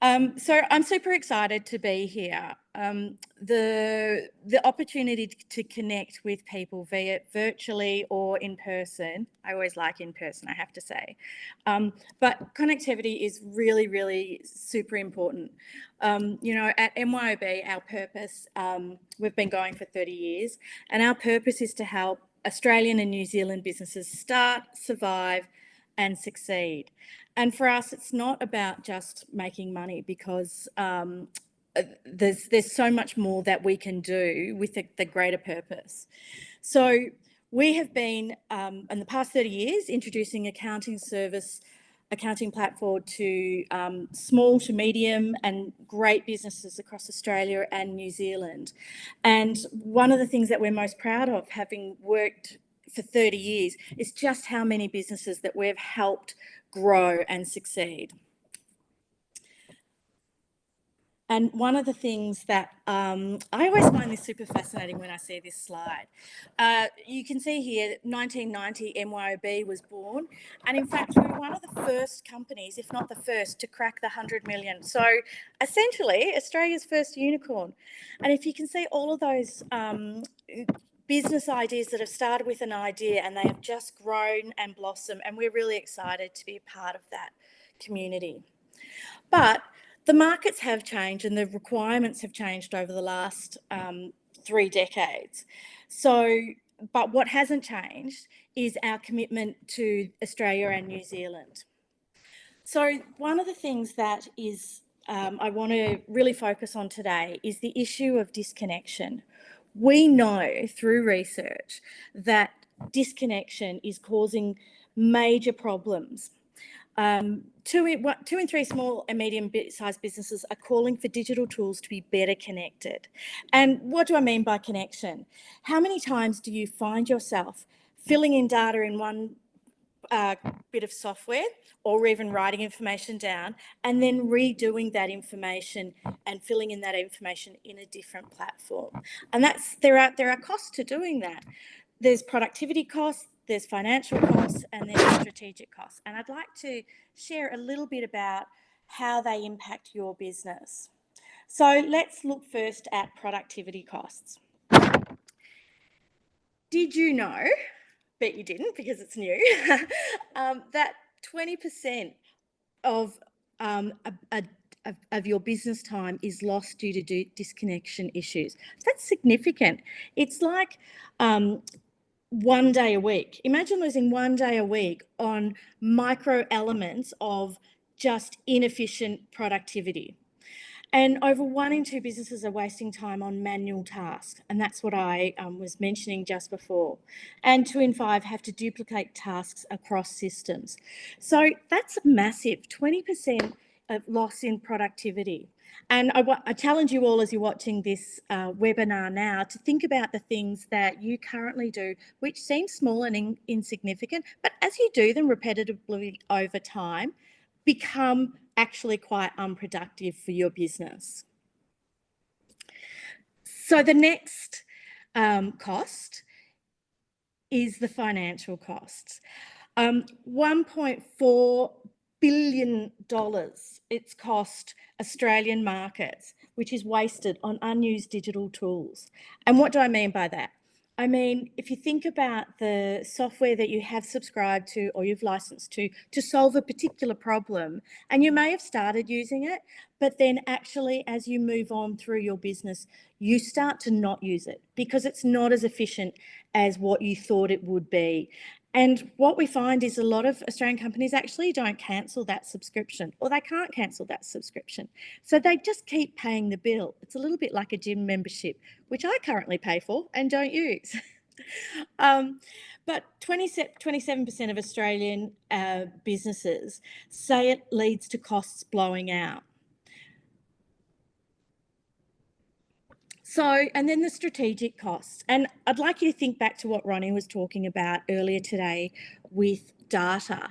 So I'm super excited to be here. The opportunity to connect with people, be it virtually or in person. I always like in person, I have to say. But connectivity is really, really super important. At MYOB, our purpose, we've been going for 30 years, and our purpose is to help Australian and New Zealand businesses start, survive, and succeed. And for us, it's not about just making money, because there's so much more that we can do with the greater purpose. So we have been, in the past 30 years, introducing accounting platform to small to medium and great businesses across Australia and New Zealand. And one of the things that we're most proud of, having worked for 30 years, is just how many businesses that we've helped grow and succeed. And one of the things that I always find this super fascinating when I see this slide. You can see here, 1990, MYOB was born. And in fact, we were one of the first companies, if not the first, to crack the 100 million. So essentially, Australia's first unicorn. And if you can see all of those business ideas that have started with an idea, and they have just grown and blossomed, and we're really excited to be a part of that community. But the markets have changed and the requirements have changed over the last 3 decades. But what hasn't changed is our commitment to Australia and New Zealand. So one of the things that is I want to really focus on today is the issue of disconnection. We know through research that disconnection is causing major problems. 2 in 3 small and medium-sized businesses are calling for digital tools to be better connected. And what do I mean by connection? How many times do you find yourself filling in data in one bit of software, or even writing information down, and then redoing that information and filling in that information in a different platform? And there are costs to doing that. There's productivity costs, there's financial costs, and there's strategic costs. And I'd like to share a little bit about how they impact your business. So let's look first at productivity costs. Did you know, bet you didn't because it's new, that 20% of your business time is lost due to disconnection issues? That's significant. It's like 1 day a week. Imagine losing 1 day a week on micro elements of just inefficient productivity. And over 1 in 2 businesses are wasting time on manual tasks. And that's what I was mentioning just before. And 2 in 5 have to duplicate tasks across systems. So that's massive, 20% of loss in productivity. And I challenge you all, as you're watching this webinar now, to think about the things that you currently do, which seem small and insignificant, but as you do them repetitively over time, become actually quite unproductive for your business. So the next cost is the financial costs. $1.4 billion it's cost Australian markets, which is wasted on unused digital tools. And what do I mean by that? I mean, if you think about the software that you have subscribed to or you've licensed to solve a particular problem, and you may have started using it, but then actually as you move on through your business, you start to not use it because it's not as efficient as what you thought it would be. And what we find is a lot of Australian companies actually don't cancel that subscription, or they can't cancel that subscription. So they just keep paying the bill. It's a little bit like a gym membership, which I currently pay for and don't use. But 27% of Australian businesses say it leads to costs blowing out. So, and then the strategic costs. And I'd like you to think back to what Ronnie was talking about earlier today with data.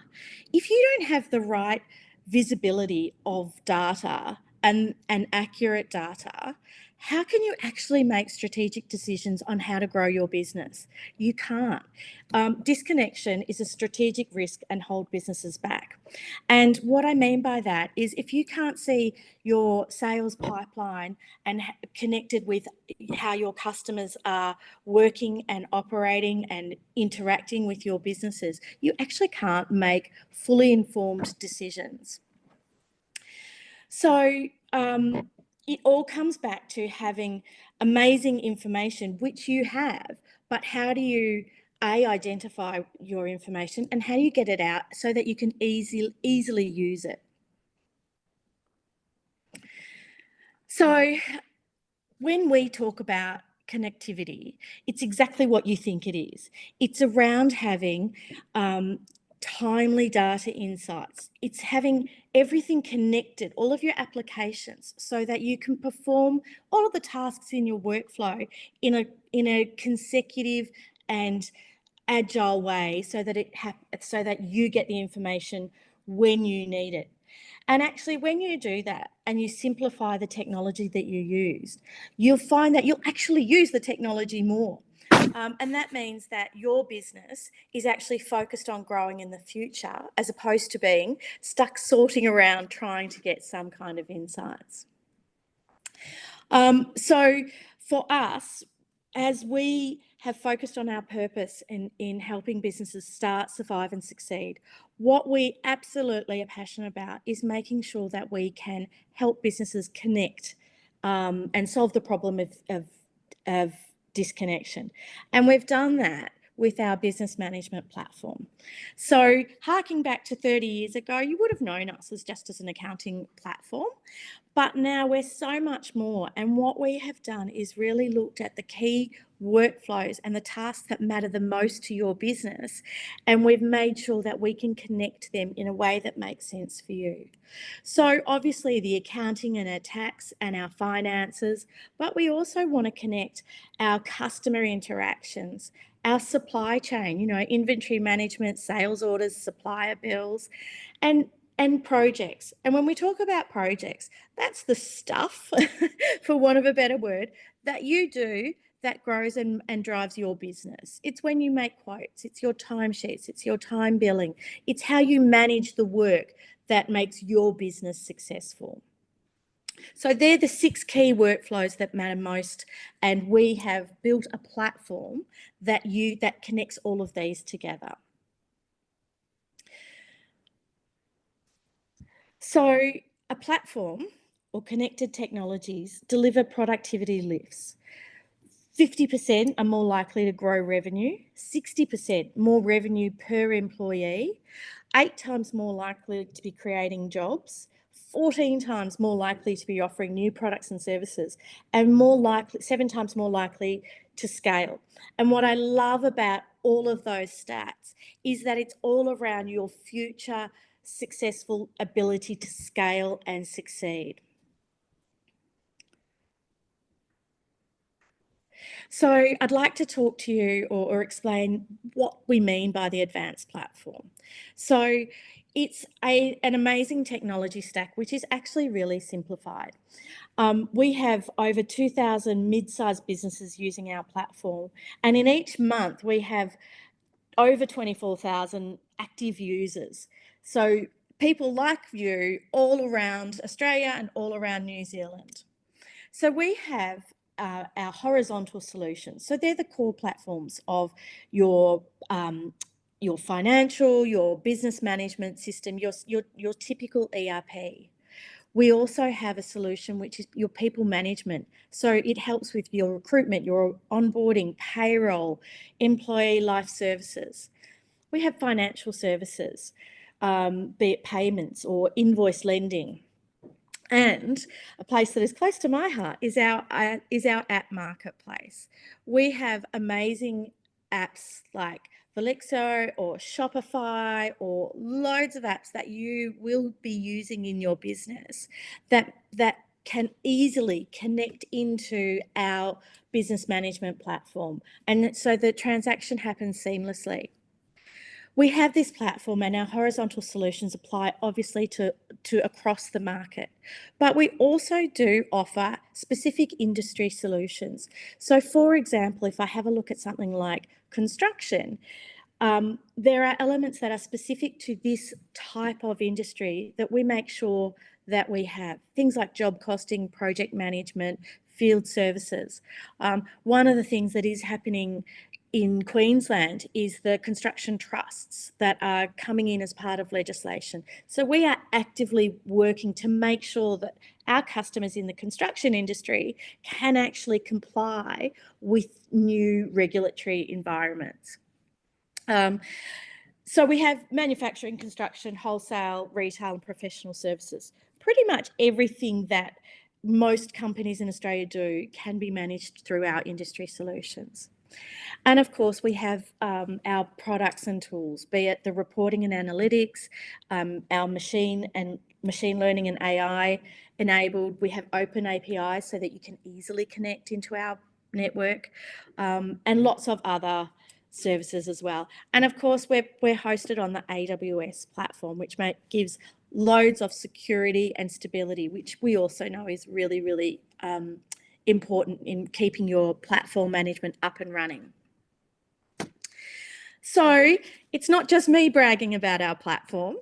If you don't have the right visibility of data and accurate data, how can you actually make strategic decisions on how to grow your business? You can't. Disconnection is a strategic risk and hold businesses back. And what I mean by that is if you can't see your sales pipeline and connected with how your customers are working and operating and interacting with your businesses, you actually can't make fully informed decisions. So it all comes back to having amazing information, which you have, but how do you identify your information and how do you get it out so that you can easily use it? So when we talk about connectivity, it's exactly what you think it is. It's around having timely data insights. It's having everything connected, all of your applications, so that you can perform all of the tasks in your workflow in a consecutive and agile way, so that you get the information when you need it. And actually, when you do that and you simplify the technology that you use, you'll find that you'll actually use the technology more. And that means that your business is actually focused on growing in the future as opposed to being stuck sorting around trying to get some kind of insights. So for us, as we have focused on our purpose in helping businesses start, survive and succeed, what we absolutely are passionate about is making sure that we can help businesses connect and solve the problem of disconnection. And we've done that with our business management platform. So harking back to 30 years ago, you would have known us as just as an accounting platform. But now we're so much more. And what we have done is really looked at the key workflows and the tasks that matter the most to your business. And we've made sure that we can connect them in a way that makes sense for you. So obviously the accounting and our tax and our finances, but we also want to connect our customer interactions, our supply chain, inventory management, sales orders, supplier bills, and projects. And when we talk about projects, that's the stuff, for want of a better word, that you do that grows and drives your business. It's when you make quotes, it's your timesheets, it's your time billing, it's how you manage the work that makes your business successful. So they're the 6 key workflows that matter most, and we have built a platform that connects all of these together. So a platform or connected technologies deliver productivity lifts. 50% are more likely to grow revenue, 60% more revenue per employee, 8 times more likely to be creating jobs, 14 times more likely to be offering new products and services, and 7 times more likely to scale. And what I love about all of those stats is that it's all around your future successful ability to scale and succeed. So I'd like to talk to you or explain what we mean by the Advanced platform. So it's an amazing technology stack, which is actually really simplified. We have over 2,000 mid-sized businesses using our platform, and in each month we have over 24,000 active users. So people like you all around Australia and all around New Zealand. So we have our horizontal solutions. So they're the core platforms of your financial, your business management system, your typical ERP. We also have a solution which is your people management. So it helps with your recruitment, your onboarding, payroll, employee life services. We have financial services, be it payments or invoice lending. And a place that is close to my heart is our app marketplace. We have amazing apps like Velexo or Shopify or loads of apps that you will be using in your business that can easily connect into our business management platform. And so the transaction happens seamlessly. We have this platform, and our horizontal solutions apply obviously to across the market, but we also do offer specific industry solutions. So for example, if I have a look at something like construction, there are elements that are specific to this type of industry that we make sure that we have. Things like job costing, project management, field services. One of the things that is happening in Queensland is the construction trusts that are coming in as part of legislation. So we are actively working to make sure that our customers in the construction industry can actually comply with new regulatory environments. So we have manufacturing, construction, wholesale, retail and professional services. Pretty much everything that most companies in Australia do can be managed through our industry solutions. And of course, we have our products and tools, be it the reporting and analytics, our machine learning and AI enabled. We have open APIs so that you can easily connect into our network, and lots of other services as well. And of course, we're hosted on the AWS platform, which gives loads of security and stability, which we also know is really, really important in keeping your platform management up and running. So it's not just me bragging about our platform.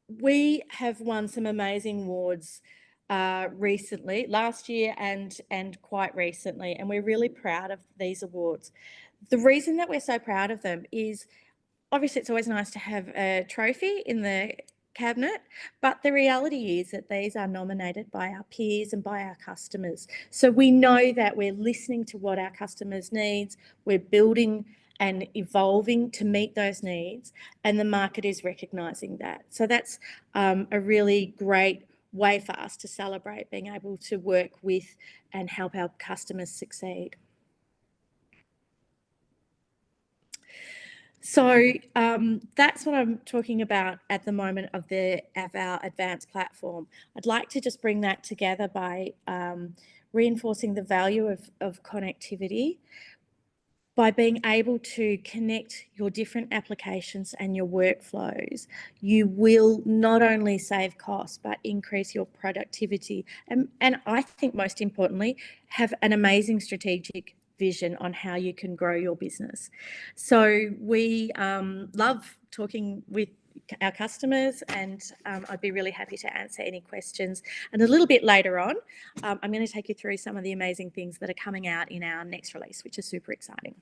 We have won some amazing awards recently, last year and quite recently, and we're really proud of these awards. The reason that we're so proud of them is obviously it's always nice to have a trophy in the cabinet, but the reality is that these are nominated by our peers and by our customers. So we know that we're listening to what our customers' needs, we're building and evolving to meet those needs, and the market is recognising that. So that's a really great way for us to celebrate being able to work with and help our customers succeed. So that's what I'm talking about at the moment of our advanced platform. I'd like to just bring that together by reinforcing the value of connectivity, by being able to connect your different applications and your workflows. You will not only save costs, but increase your productivity. And I think most importantly, have an amazing strategic vision on how you can grow your business. So we love talking with our customers, and I'd be really happy to answer any questions. And a little bit later on, I'm going to take you through some of the amazing things that are coming out in our next release, which is super exciting.